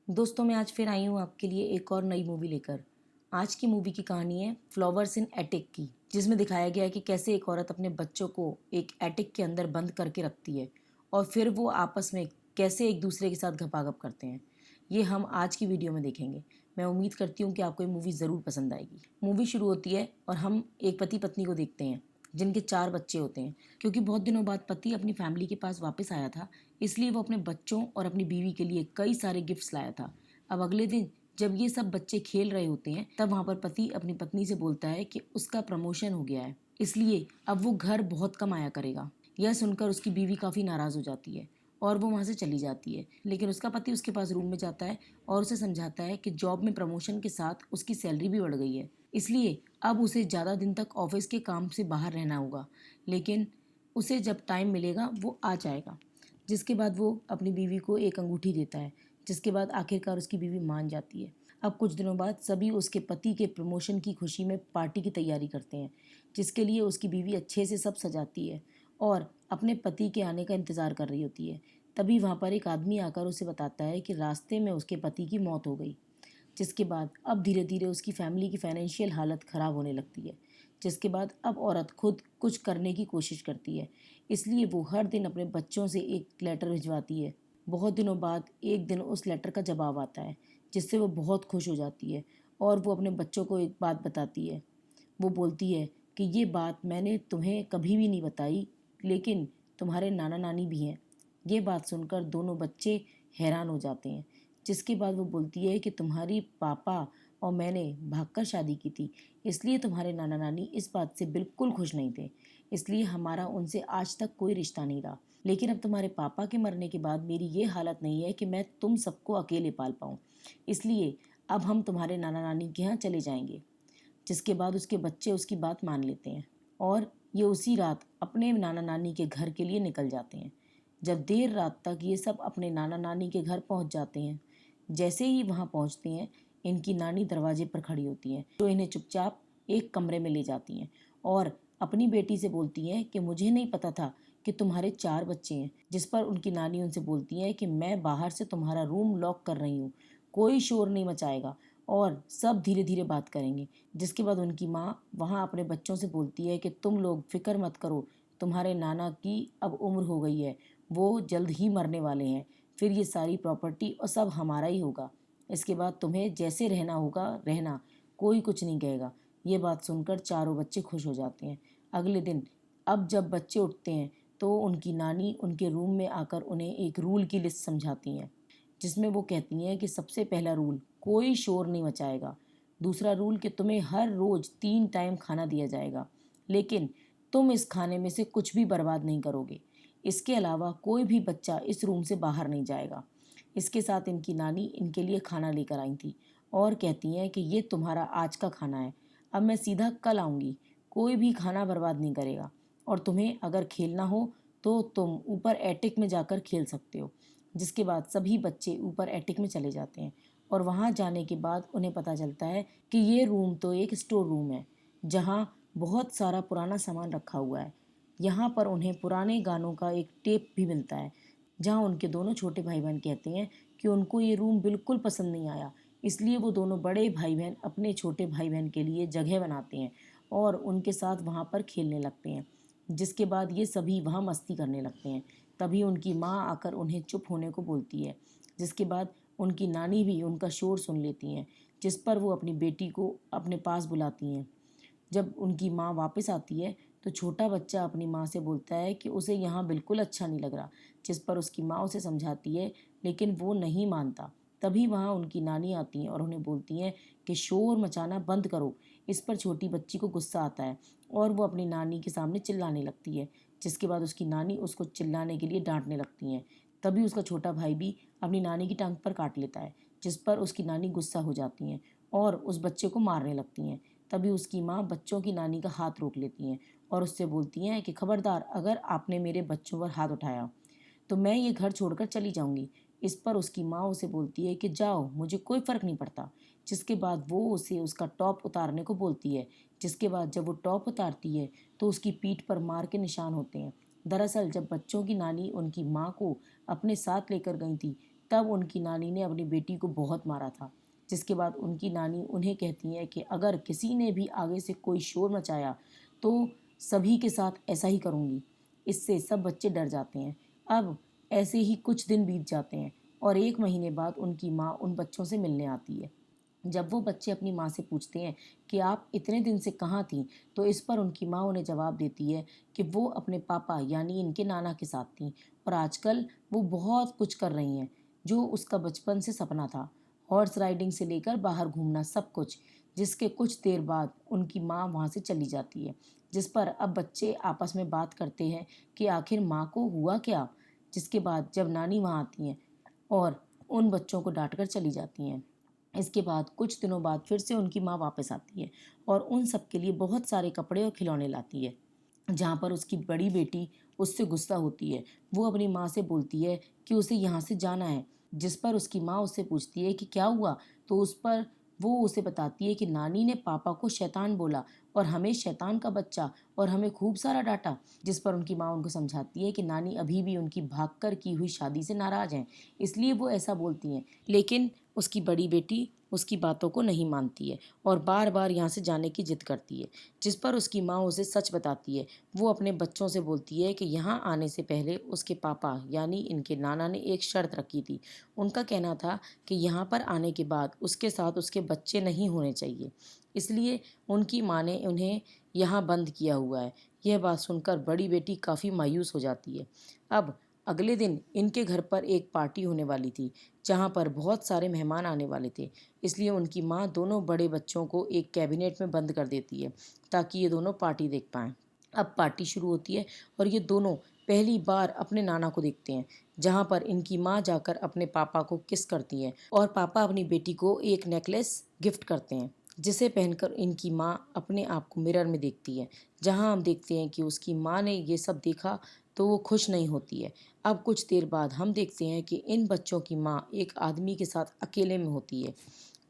दोस्तों मैं आज फिर आई हूँ आपके लिए एक और नई मूवी लेकर। आज की मूवी की कहानी है फ्लावर्स इन एटिक की, जिसमें दिखाया गया है कि कैसे एक औरत अपने बच्चों को एक एटिक के अंदर बंद करके रखती है और फिर वो आपस में कैसे एक दूसरे के साथ घपाघप करते हैं। ये हम आज की वीडियो में देखेंगे। मैं उम्मीद करती हूँ कि आपको ये मूवी ज़रूर पसंद आएगी। मूवी शुरू होती है और हम एक पति पत्नी को देखते हैं जिनके 4 बच्चे होते हैं। क्योंकि बहुत दिनों बाद पति अपनी फैमिली के पास वापस आया था, इसलिए वो अपने बच्चों और अपनी बीवी के लिए कई सारे गिफ्ट्स लाया था। अब अगले दिन जब ये सब बच्चे खेल रहे होते हैं, तब वहाँ पर पति अपनी पत्नी से बोलता है कि उसका प्रमोशन हो गया है, इसलिए अब वो घर बहुत कम आया करेगा। यह सुनकर उसकी बीवी काफ़ी नाराज़ हो जाती है और वो वहाँ से चली जाती है। लेकिन उसका पति उसके पास रूम में जाता है और उसे समझाता है कि जॉब में प्रमोशन के साथ उसकी सैलरी भी बढ़ गई है, इसलिए अब उसे ज़्यादा दिन तक ऑफिस के काम से बाहर रहना होगा। लेकिन उसे जब टाइम मिलेगा वो आ जाएगा। जिसके बाद वो अपनी बीवी को एक अंगूठी देता है, जिसके बाद आखिरकार उसकी बीवी मान जाती है। अब कुछ दिनों बाद सभी उसके पति के प्रमोशन की खुशी में पार्टी की तैयारी करते हैं, जिसके लिए उसकी बीवी अच्छे से सब सजाती है और अपने पति के आने का इंतज़ार कर रही होती है। तभी वहाँ पर एक आदमी आकर उसे बताता है कि रास्ते में उसके पति की मौत हो गई। जिसके बाद अब धीरे धीरे उसकी फैमिली की फाइनेंशियल हालत ख़राब होने लगती है। जिसके बाद अब औरत खुद कुछ करने की कोशिश करती है, इसलिए वो हर दिन अपने बच्चों से एक लेटर भिजवाती है। बहुत दिनों बाद एक दिन उस लेटर का जवाब आता है, जिससे वो बहुत खुश हो जाती है और वो अपने बच्चों को एक बात बताती है। वो बोलती है कि ये बात मैंने तुम्हें कभी भी नहीं बताई, लेकिन तुम्हारे नाना नानी भी हैं। ये बात सुनकर दोनों बच्चे हैरान हो जाते हैं। जिसके बाद वो बोलती है कि तुम्हारी पापा और मैंने भागकर शादी की थी, इसलिए तुम्हारे नाना नानी इस बात से बिल्कुल खुश नहीं थे, इसलिए हमारा उनसे आज तक कोई रिश्ता नहीं रहा। लेकिन अब तुम्हारे पापा के मरने के बाद मेरी ये हालत नहीं है कि मैं तुम सबको अकेले पाल पाऊँ, इसलिए अब हम तुम्हारे नाना नानी के यहाँ चले जाएंगे। जिसके बाद उसके बच्चे उसकी बात मान लेते हैं और ये उसी रात अपने नाना नानी के घर के लिए निकल जाते हैं। जब देर रात तक ये सब अपने नाना नानी के घर पहुंच जाते हैं, जैसे ही वहां पहुंचते हैं, इनकी नानी दरवाजे पर खड़ी होती हैं, जो इन्हें चुपचाप एक कमरे में ले जाती हैं और अपनी बेटी से बोलती हैं कि मुझे नहीं पता था कि तुम्हारे 4 बच्चे हैं। जिस पर उनकी नानी उनसे बोलती है कि मैं बाहर से तुम्हारा रूम लॉक कर रही हूँ, कोई शोर नहीं मचाएगा और सब धीरे धीरे बात करेंगे। जिसके बाद उनकी माँ वहाँ अपने बच्चों से बोलती है कि तुम लोग फिक्र मत करो, तुम्हारे नाना की अब उम्र हो गई है, वो जल्द ही मरने वाले हैं, फिर ये सारी प्रॉपर्टी और सब हमारा ही होगा। इसके बाद तुम्हें जैसे रहना होगा रहना, कोई कुछ नहीं कहेगा। ये बात सुनकर चारों बच्चे खुश हो जाते हैं। अगले दिन अब जब बच्चे उठते हैं, तो उनकी नानी उनके रूम में आकर उन्हें एक रूल की लिस्ट समझाती हैं, जिसमें वो कहती हैं कि सबसे पहला रूल, कोई शोर नहीं मचाएगा। दूसरा रूल कि तुम्हें हर रोज़ 3 टाइम खाना दिया जाएगा, लेकिन तुम इस खाने में से कुछ भी बर्बाद नहीं करोगे। इसके अलावा कोई भी बच्चा इस रूम से बाहर नहीं जाएगा। इसके साथ इनकी नानी इनके लिए खाना लेकर आई थी और कहती हैं कि ये तुम्हारा आज का खाना है, अब मैं सीधा कल आऊँगी, कोई भी खाना बर्बाद नहीं करेगा और तुम्हें अगर खेलना हो तो तुम ऊपर एटिक में जाकर खेल सकते हो। जिसके बाद सभी बच्चे ऊपर एटिक में चले जाते हैं और वहाँ जाने के बाद उन्हें पता चलता है कि ये रूम तो एक स्टोर रूम है, जहाँ बहुत सारा पुराना सामान रखा हुआ है। यहाँ पर उन्हें पुराने गानों का एक टेप भी मिलता है, जहाँ उनके दोनों छोटे भाई बहन कहते हैं कि उनको ये रूम बिल्कुल पसंद नहीं आया, इसलिए वो दोनों बड़े भाई बहन अपने छोटे भाई बहन के लिए जगह बनाते हैं और उनके साथ वहाँ पर खेलने लगते हैं। जिसके बाद ये सभी वहाँ मस्ती करने लगते हैं। तभी उनकी माँ आकर उन्हें चुप होने को बोलती है। जिसके बाद उनकी नानी भी उनका शोर सुन लेती हैं, जिस पर वो अपनी बेटी को अपने पास बुलाती हैं। जब उनकी माँ वापस आती है, तो छोटा बच्चा अपनी माँ से बोलता है कि उसे यहाँ बिल्कुल अच्छा नहीं लग रहा। जिस पर उसकी माँ उसे समझाती है, लेकिन वो नहीं मानता। तभी वहाँ उनकी नानी आती हैं और उन्हें बोलती हैं कि शोर मचाना बंद करो। इस पर छोटी बच्ची को गुस्सा आता है और वो अपनी नानी के सामने चिल्लाने लगती है। जिसके बाद उसकी नानी उसको चिल्लाने के लिए डांटने लगती हैं। तभी उसका छोटा भाई भी अपनी नानी की टांग पर काट लेता है, जिस पर उसकी नानी गुस्सा हो जाती हैं और उस बच्चे को मारने लगती हैं। तभी उसकी माँ बच्चों की नानी का हाथ रोक लेती हैं और उससे बोलती हैं कि खबरदार, अगर आपने मेरे बच्चों पर हाथ उठाया तो मैं ये घर छोड़कर चली जाऊंगी। इस पर उसकी माँ उसे बोलती है कि जाओ, मुझे कोई फ़र्क नहीं पड़ता। जिसके बाद वो उसे उसका टॉप उतारने को बोलती है। जिसके बाद जब वो टॉप उतारती है, तो उसकी पीठ पर मार के निशान होते हैं। दरअसल जब बच्चों की नानी उनकी माँ को अपने साथ लेकर गई थी, तब उनकी नानी ने अपनी बेटी को बहुत मारा था। जिसके बाद उनकी नानी उन्हें कहती है कि अगर किसी ने भी आगे से कोई शोर मचाया तो सभी के साथ ऐसा ही करूँगी। इससे सब बच्चे डर जाते हैं। अब ऐसे ही कुछ दिन बीत जाते हैं और 1 महीने बाद उनकी माँ उन बच्चों से मिलने आती है। जब वो बच्चे अपनी माँ से पूछते हैं कि आप इतने दिन से कहाँ थीं, तो इस पर उनकी माँ उन्हें जवाब देती है कि वो अपने पापा यानी इनके नाना के साथ थीं और आजकल वो बहुत कुछ कर रही हैं जो उसका बचपन से सपना था। हॉर्स राइडिंग से लेकर बाहर घूमना सब कुछ। जिसके कुछ देर बाद उनकी माँ वहाँ से चली जाती है। जिस पर अब बच्चे आपस में बात करते हैं कि आखिर माँ को हुआ क्या। जिसके बाद जब नानी वहाँ आती हैं और उन बच्चों को डांट कर चली जाती हैं। इसके बाद कुछ दिनों बाद फिर से उनकी माँ वापस आती है और उन सब के लिए बहुत सारे कपड़े और खिलौने लाती है। जहाँ पर उसकी बड़ी बेटी उससे गुस्सा होती है। वो अपनी माँ से बोलती है कि उसे यहाँ से जाना है। जिस पर उसकी माँ उससे पूछती है कि क्या हुआ, तो उस पर वो उसे बताती है कि नानी ने पापा को शैतान बोला और हमें शैतान का बच्चा और हमें खूब सारा डांटा। जिस पर उनकी माँ उनको समझाती है कि नानी अभी भी उनकी भागकर की हुई शादी से नाराज हैं, इसलिए वो ऐसा बोलती हैं। लेकिन उसकी बड़ी बेटी उसकी बातों को नहीं मानती है और बार बार यहाँ से जाने की जिद करती है। जिस पर उसकी माँ उसे सच बताती है। वो अपने बच्चों से बोलती है कि यहाँ आने से पहले उसके पापा यानी इनके नाना ने एक शर्त रखी थी। उनका कहना था कि यहाँ पर आने के बाद उसके साथ उसके बच्चे नहीं होने चाहिए, इसलिए उनकी माँ ने उन्हें यहाँ बंद किया हुआ है। यह बात सुनकर बड़ी बेटी काफ़ी मायूस हो जाती है। अब अगले दिन इनके घर पर एक पार्टी होने वाली थी जहाँ पर बहुत सारे मेहमान आने वाले थे, इसलिए उनकी माँ दोनों बड़े बच्चों को एक कैबिनेट में बंद कर देती है ताकि ये दोनों पार्टी देख पाएँ। अब पार्टी शुरू होती है और ये दोनों पहली बार अपने नाना को देखते हैं, जहाँ पर इनकी माँ जाकर अपने पापा को किस करती है और पापा अपनी बेटी को एक नेकलेस गिफ्ट करते हैं, जिसे पहनकर इनकी माँ अपने आप को मिरर में देखती है। जहाँ हम देखते हैं कि उसकी माँ ने ये सब देखा तो वो खुश नहीं होती है। अब कुछ देर बाद हम देखते हैं कि इन बच्चों की माँ एक आदमी के साथ अकेले में होती है,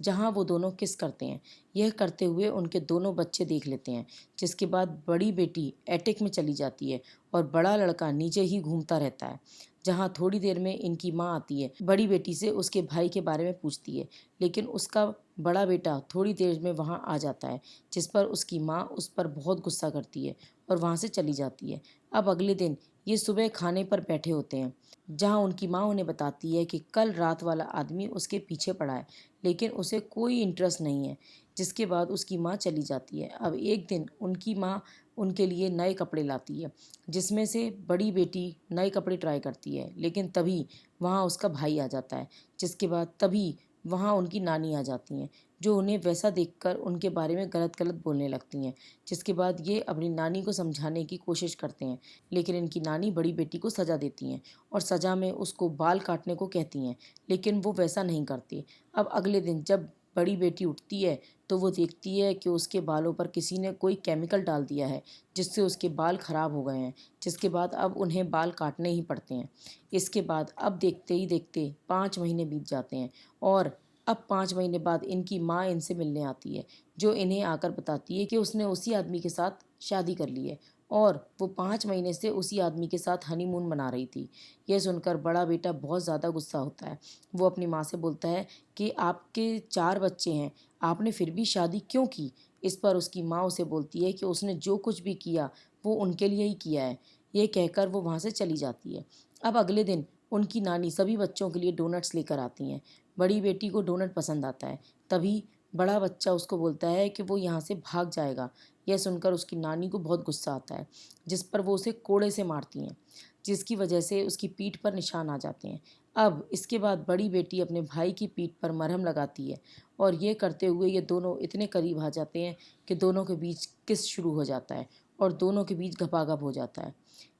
जहाँ वो दोनों किस करते हैं। यह करते हुए उनके दोनों बच्चे देख लेते हैं। जिसके बाद बड़ी बेटी एटिक में चली जाती है और बड़ा लड़का नीचे ही घूमता रहता है। जहाँ थोड़ी देर में इनकी माँ आती है, बड़ी बेटी से उसके भाई के बारे में पूछती है, लेकिन उसका बड़ा बेटा थोड़ी देर में वहाँ आ जाता है। जिस पर उसकी माँ उस पर बहुत गुस्सा करती है और वहाँ से चली जाती है। अब अगले दिन ये सुबह खाने पर बैठे होते हैं, जहाँ उनकी माँ उन्हें बताती है कि कल रात वाला आदमी उसके पीछे पड़ा है, लेकिन उसे कोई इंटरेस्ट नहीं है। जिसके बाद उसकी माँ चली जाती है। अब एक दिन उनकी माँ उनके लिए नए कपड़े लाती है, जिसमें से बड़ी बेटी नए कपड़े ट्राई करती है, लेकिन तभी वहाँ उसका भाई आ जाता है। जिसके बाद तभी वहाँ उनकी नानी आ जाती हैं, जो उन्हें वैसा देखकर उनके बारे में गलत गलत बोलने लगती हैं। जिसके बाद ये अपनी नानी को समझाने की कोशिश करते हैं, लेकिन इनकी नानी बड़ी बेटी को सज़ा देती हैं और सज़ा में उसको बाल काटने को कहती हैं, लेकिन वो वैसा नहीं करती। अब अगले दिन जब बड़ी बेटी उठती है तो वो देखती है कि उसके बालों पर किसी ने कोई केमिकल डाल दिया है, जिससे उसके बाल ख़राब हो गए हैं। जिसके बाद अब उन्हें बाल काटने ही पड़ते हैं। इसके बाद अब देखते ही देखते 5 महीने बीत जाते हैं और अब 5 महीने बाद इनकी माँ इनसे मिलने आती है, जो इन्हें आकर बताती है कि उसने उसी आदमी के साथ शादी कर ली है और वो 5 महीने से उसी आदमी के साथ हनीमून मना रही थी। यह सुनकर बड़ा बेटा बहुत ज़्यादा गुस्सा होता है। वो अपनी माँ से बोलता है कि आपके 4 बच्चे हैं, आपने फिर भी शादी क्यों की। इस पर उसकी माँ उसे बोलती है कि उसने जो कुछ भी किया वो उनके लिए ही किया है। ये कहकर वो वहाँ से चली जाती है। अब अगले दिन उनकी नानी सभी बच्चों के लिए डोनट्स लेकर आती हैं। बड़ी बेटी को डोनट पसंद आता है। तभी बड़ा बच्चा उसको बोलता है कि वो यहाँ से भाग जाएगा। यह सुनकर उसकी नानी को बहुत गुस्सा आता है, जिस पर वो उसे कोड़े से मारती हैं, जिसकी वजह से उसकी पीठ पर निशान आ जाते हैं। अब इसके बाद बड़ी बेटी अपने भाई की पीठ पर मरहम लगाती है और ये करते हुए ये दोनों इतने करीब आ जाते हैं कि दोनों के बीच किस शुरू हो जाता है और दोनों के बीच घपाघप हो जाता है।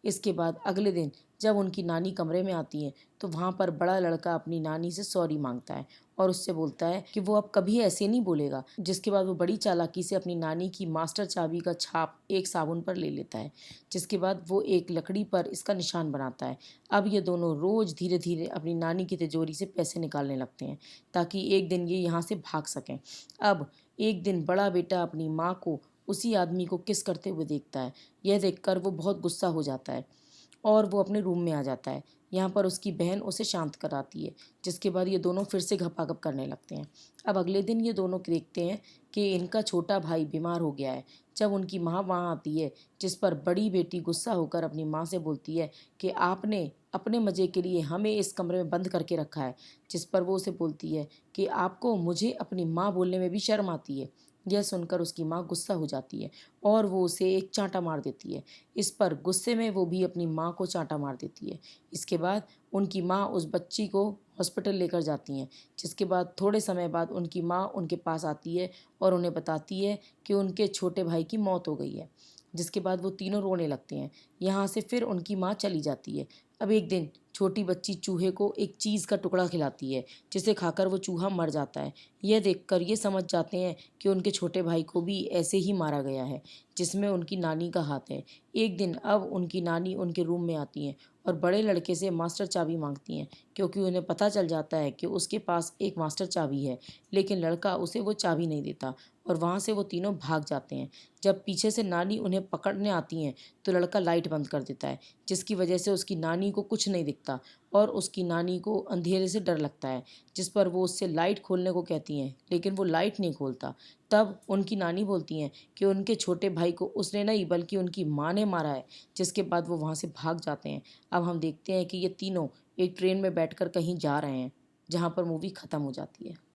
इसके बाद अगले दिन जब उनकी नानी कमरे में आती है तो वहाँ पर बड़ा लड़का अपनी नानी से सॉरी मांगता है और उससे बोलता है कि वो अब कभी ऐसे नहीं बोलेगा। जिसके बाद वो बड़ी चालाकी से अपनी नानी की मास्टर चाबी का छाप एक साबुन पर ले लेता है, जिसके बाद वो एक लकड़ी पर इसका निशान बनाता है। अब ये दोनों रोज़ धीरे धीरे अपनी नानी की तिजोरी से पैसे निकालने लगते हैं ताकि एक दिन ये यहाँ से भाग सकें। अब एक दिन बड़ा बेटा अपनी माँ को उसी आदमी को किस करते हुए देखता है। यह देखकर वो बहुत गुस्सा हो जाता है और वो अपने रूम में आ जाता है। यहाँ पर उसकी बहन उसे शांत कराती है, जिसके बाद ये दोनों फिर से घपाघप करने लगते हैं। अब अगले दिन ये दोनों देखते हैं कि इनका छोटा भाई बीमार हो गया है। जब उनकी माँ वहाँ आती है, जिस पर बड़ी बेटी गुस्सा होकर अपनी माँ से बोलती है कि आपने अपने मज़े के लिए हमें इस कमरे में बंद करके रखा है, जिस पर वो उसे बोलती है कि आपको मुझे अपनी माँ बोलने में भी शर्म आती है। यह सुनकर उसकी माँ गुस्सा हो जाती है और वो उसे एक चांटा मार देती है। इस पर गुस्से में वो भी अपनी माँ को चांटा मार देती है। इसके बाद उनकी माँ उस बच्ची को हॉस्पिटल लेकर जाती हैं, जिसके बाद थोड़े समय बाद उनकी माँ उनके पास आती है और उन्हें बताती है कि उनके छोटे भाई की मौत हो गई है। जिसके बाद वो तीनों रोने लगते हैं। यहाँ से फिर उनकी माँ चली जाती है। अब एक दिन छोटी बच्ची चूहे को एक चीज़ का टुकड़ा खिलाती है, जिसे खाकर वो चूहा मर जाता है। यह देखकर ये समझ जाते हैं कि उनके छोटे भाई को भी ऐसे ही मारा गया है, जिसमें उनकी नानी का हाथ है। एक दिन अब उनकी नानी उनके रूम में आती हैं और बड़े लड़के से मास्टर चाबी मांगती हैं, क्योंकि उन्हें पता चल जाता है कि उसके पास एक मास्टर चाबी है। लेकिन लड़का उसे वो चाबी नहीं देता और वहाँ से वो तीनों भाग जाते हैं। जब पीछे से नानी उन्हें पकड़ने आती हैं तो लड़का लाइट बंद कर देता है, जिसकी वजह से उसकी नानी को कुछ नहीं दिखता और उसकी नानी को अंधेरे से डर लगता है। जिस पर वो उससे लाइट खोलने को कहती हैं, लेकिन वो लाइट नहीं खोलता। तब उनकी नानी बोलती हैं कि उनके छोटे भाई को उसने नहीं बल्कि उनकी माँ ने मारा है। जिसके बाद वो वहाँ से भाग जाते हैं। अब हम देखते हैं कि ये तीनों एक ट्रेन में बैठकर कहीं जा रहे हैं, जहाँ पर मूवी ख़त्म हो जाती है।